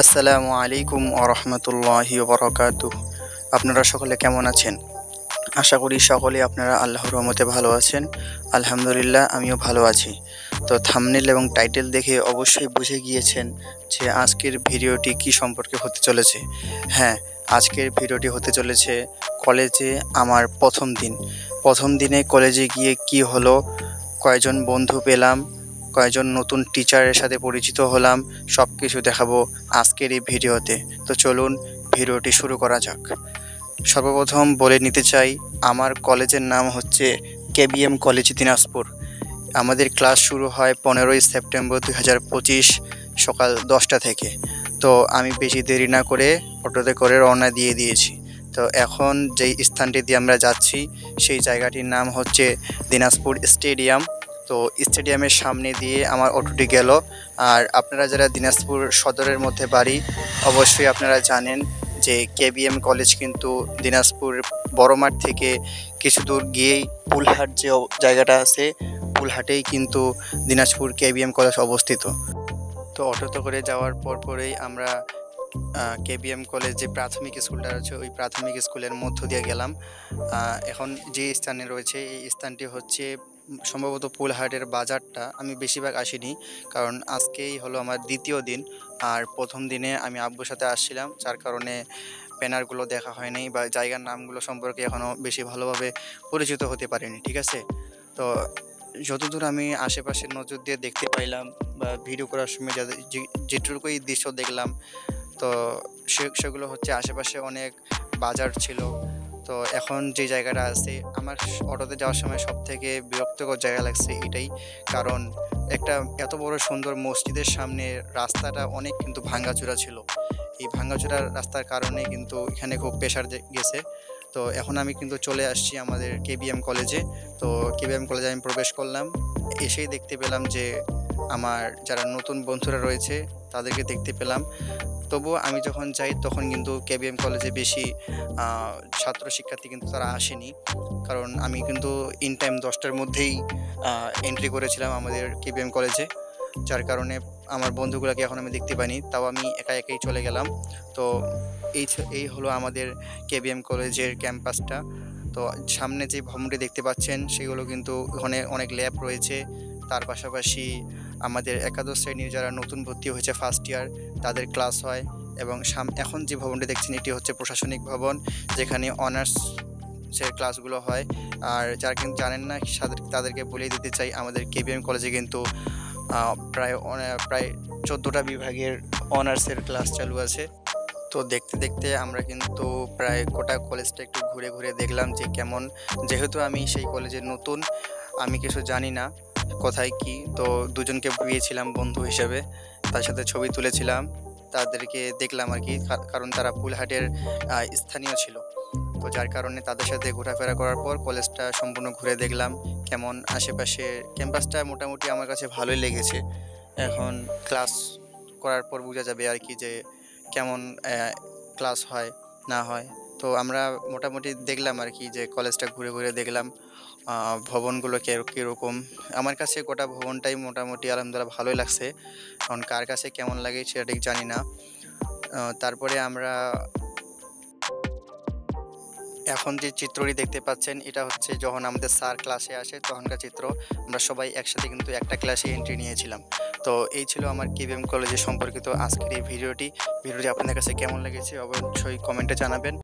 আসসালামু আলাইকুম ওয়া রাহমাতুল্লাহি ওয়া বারাকাতুহু। আপনারা সকলে কেমন আছেন? আশা করি সকলে আপনারা আল্লাহর রহমতে ভালো আছেন। আলহামদুলিল্লাহ আমিও ভালো আছি। তো থাম্বনেল এবং টাইটেল দেখে অবশ্যই বুঝে গিয়েছেন যে আজকের ভিডিওটি কি সম্পর্কে হতে চলেছে। হ্যাঁ, আজকের ভিডিওটি হতে চলেছে কলেজে আমার প্রথম দিন। প্রথম দিনে কলেজে গিয়ে কি হলো, কয়জন বন্ধু পেলাম, কয়েকজন নতুন টিচারের সাথে পরিচিত হলাম, সব কিছু দেখাবো আজকের এই ভিডিওতে। তো চলুন ভিডিওটি শুরু করা যাক। সর্বপ্রথম বলে নিতে চাই, আমার কলেজের নাম হচ্ছে কেবিএম কলেজ দিনাজপুর। আমাদের ক্লাস শুরু হয় 15ই সেপ্টেম্বর 2025 সকাল 10টা থেকে। তো আমি বেশি দেরি না করে অটোতে করে রওনা দিয়ে দিয়েছি। তো এখন যেই স্থানটি দিয়ে আমরা যাচ্ছি সেই জায়গাটির নাম হচ্ছে দিনাজপুর স্টেডিয়াম। তো স্টেডিয়ামের সামনে দিয়ে আমার অটোটি গেল। আর আপনারা যারা দিনাজপুর সদরের মধ্যে বাড়ি, অবশ্যই আপনারা জানেন যে কেবিএম কলেজ কিন্তু দিনাজপুর বড় মাঠ থেকে কিছু দূর গিয়েই পুলহাট যে জায়গাটা আছে, পুলহাটেই কিন্তু দিনাজপুর কেবিএম কলেজ অবস্থিত। তো অটোতে করে যাওয়ার পরেই আমরা কেবিএম কলেজ যে প্রাথমিক স্কুলটা আছে ওই প্রাথমিক স্কুলের মধ্য দিয়ে গেলাম। এখন যে স্থানে রয়েছে এই স্থানটি হচ্ছে সম্ভবত পুলহাটের বাজারটা। আমি বেশিরভাগ আসিনি, কারণ আজকেই হলো আমার দ্বিতীয় দিন। আর প্রথম দিনে আমি আব্বুর সাথে আসছিলাম, যার কারণে ব্যানারগুলো দেখা হয় নাই বা জায়গার নামগুলো সম্পর্কে এখনও বেশি ভালোভাবে পরিচিত হতে পারিনি। ঠিক আছে, তো যতদূর আমি আশেপাশের নজর দিয়ে দেখতে পাইলাম বা ভিডিও করার সময় যেটুকুই দৃশ্য দেখলাম, তো সেগুলো হচ্ছে আশেপাশে অনেক বাজার ছিল। তো এখন যে জায়গাটা আছে, আমার অটোতে যাওয়ার সময় সব থেকে বিরক্তকর জায়গা লাগছে এটাই, কারণ একটা এত বড় সুন্দর মসজিদের সামনে রাস্তাটা অনেক কিন্তু ভাঙ্গাচোরা ছিল। এই ভাঙ্গাচোরা রাস্তার কারণে কিন্তু এখানে খুব প্রেশার গেছে। তো এখন আমি কিন্তু চলে আসছি আমাদের কেবিএম কলেজে। তো কেবিএম কলেজে আমি প্রবেশ করলাম, এসেই দেখতে পেলাম যে আমার যারা নতুন বন্ধুরা রয়েছে তাদেরকে দেখতে পেলাম। তবুও আমি যখন যাই তখন কিন্তু কেবিএম কলেজে বেশি ছাত্র শিক্ষার্থী কিন্তু তারা আসেনি, কারণ আমি কিন্তু ইন টাইম 10টার মধ্যেই এন্ট্রি করেছিলাম আমাদের কেবিএম কলেজে, যার কারণে আমার বন্ধুগুলোকে এখন আমি দেখতে পাইনি। তাও আমি একাই চলে গেলাম। তো এই হলো আমাদের কেবিএম কলেজের ক্যাম্পাসটা। তো সামনে যে ভবনটি দেখতে পাচ্ছেন সেগুলো কিন্তু ওখানে অনেক ল্যাব রয়েছে। তার পাশাপাশি আমাদের একাদশ শ্রেণীর যারা নতুন ভর্তি হয়েছে ফার্স্ট ইয়ার তাদের ক্লাস হয়। এবং এখন যে ভবনটি দেখছেন এটি হচ্ছে প্রশাসনিক ভবন, যেখানে অনার্সের ক্লাসগুলো হয়। আর যারা কিন্তু জানেন না তাদেরকে বলে দিতে চাই, আমাদের কেবিএম কলেজে কিন্তু প্রায় 14টা বিভাগের অনার্সের ক্লাস চালু আছে। তো দেখতে দেখতে আমরা কিন্তু প্রায় গোটা কলেজটা একটু ঘুরে দেখলাম যে কেমন। যেহেতু আমি সেই কলেজের নতুন, আমি কিছু জানি না কোথায় কি। তো দুজনকে পেয়েছিলাম বন্ধু হিসেবে, তার সাথে ছবি তুলেছিলাম, তাদেরকে দেখলাম আর কি, কারণ তারা পুলহাটের স্থানীয় ছিল। তো যার কারণে তাদের সাথে ঘোরাফেরা করার পর কলেজটা সম্পূর্ণ ঘুরে দেখলাম কেমন। আশেপাশে ক্যাম্পাসটা মোটামুটি আমার কাছে ভালোই লেগেছে। এখন ক্লাস করার পর বোঝা যাবে আর কি যে কেমন ক্লাস হয় না হয়। তো আমরা মোটামুটি দেখলাম আর কি যে কলেজটা ঘুরে দেখলাম ভবনগুলো কীরকম। আমার কাছে গোটা ভবনটাই মোটামুটি আলহামদুলিল্লাহ ভালোই লাগছে, কারণ কার কাছে কেমন লাগে সেটা ঠিক জানি না। তারপরে আমরা এখন যে চিত্রটি দেখতে পাচ্ছেন এটা হচ্ছে যখন আমাদের স্যার ক্লাসে আসে তখনকার চিত্র। আমরা সবাই একসাথে কিন্তু একটা ক্লাসে এন্ট্রি নিয়েছিলাম। তো এই ছিল আমার কেবিএম কলেজের সম্পর্কিত আজকের এই ভিডিওটি আপনাদের কাছে কেমন লেগেছে অবশ্যই কমেন্টে জানাবেন।